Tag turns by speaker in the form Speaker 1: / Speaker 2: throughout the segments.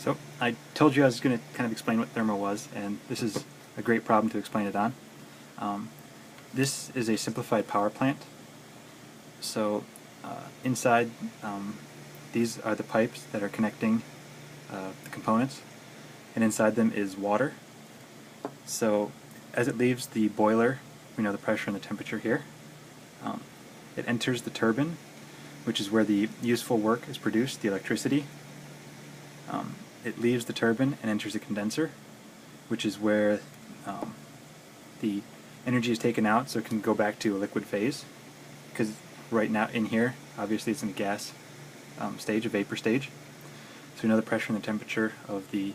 Speaker 1: So I told you I was going to kind of explain what Thermo was, and this is a great problem to explain it on. This is a simplified power plant. So inside, these are the pipes that are connecting the components, and inside them is water. So as it leaves the boiler, we know the pressure and the temperature here. It enters the turbine, which is where the useful work is produced, the electricity. It leaves the turbine and enters a condenser, which is where the energy is taken out so it can go back to a liquid phase. Because right now in here, obviously it's in a gas stage, a vapor stage. So we know the pressure and the temperature of the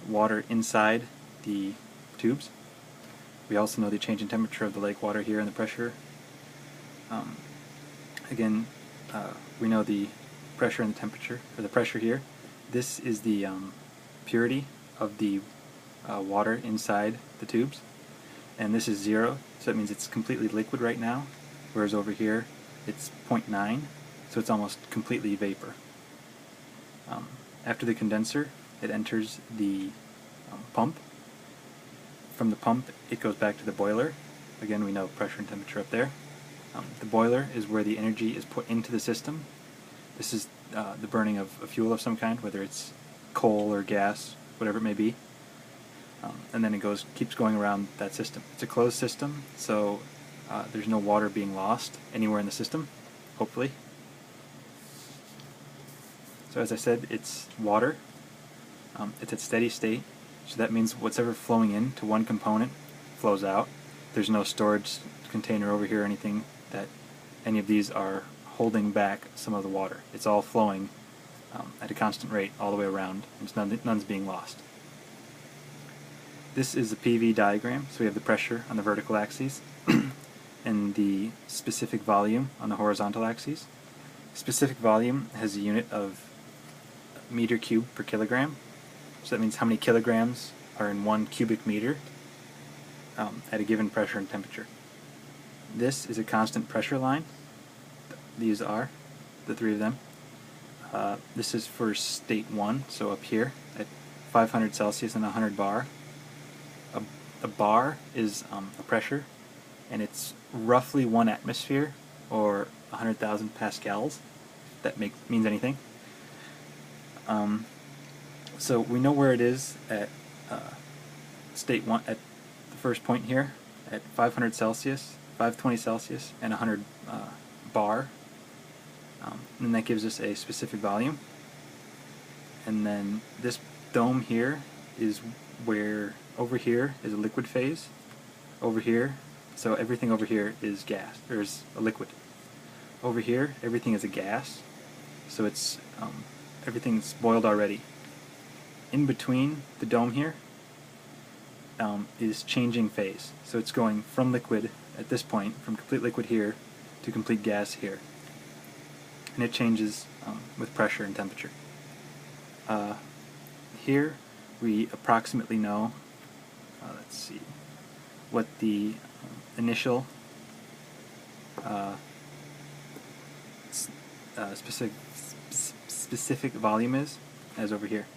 Speaker 1: water inside the tubes. We also know the change in temperature of the lake water here and the pressure. Again, we know the pressure and the temperature, or the pressure here. This is the purity of the water inside the tubes, and this is 0, so that means it's completely liquid right now, whereas over here it's 0.9, so it's almost completely vapor. After the condenser, it enters the pump. From the pump, it goes back to the boiler. Again, we know pressure and temperature up there. The boiler is where the energy is put into the system. This is the burning of a fuel of some kind, whether it's coal or gas, whatever it may be. And then it keeps going around that system. It's a closed system, so there's no water being lost anywhere in the system, hopefully. So as I said, it's water. It's at steady state, so that means whatever flowing into one component flows out. There's no storage container over here or anything that any of these are holding back some of the water. It's all flowing at a constant rate all the way around, and none's being lost. This is a PV diagram, so we have the pressure on the vertical axis and the specific volume on the horizontal axis. Specific volume has a unit of meter cubed per kilogram, so that means how many kilograms are in 1 cubic meter at a given pressure and temperature. This is a constant pressure line. These are the 3 of them. This is for state 1, so up here at 500 Celsius and 100 bar. A bar is a pressure, and it's roughly 1 atmosphere, or 100,000 pascals, if that means anything. So we know where it is at state 1, at the first point here, at 500 Celsius, 520 Celsius, and 100 bar. And that gives us a specific volume. And then this dome here is where, over here is a liquid phase. Over here, so everything over here is gas. There's a liquid. Over here, everything is a gas. So it's everything's boiled already. In between the dome here is changing phase. So it's going from liquid at this point, from complete liquid here to complete gas here. And it changes with pressure and temperature. Here we approximately know, let's see, what the initial specific volume is, as over here.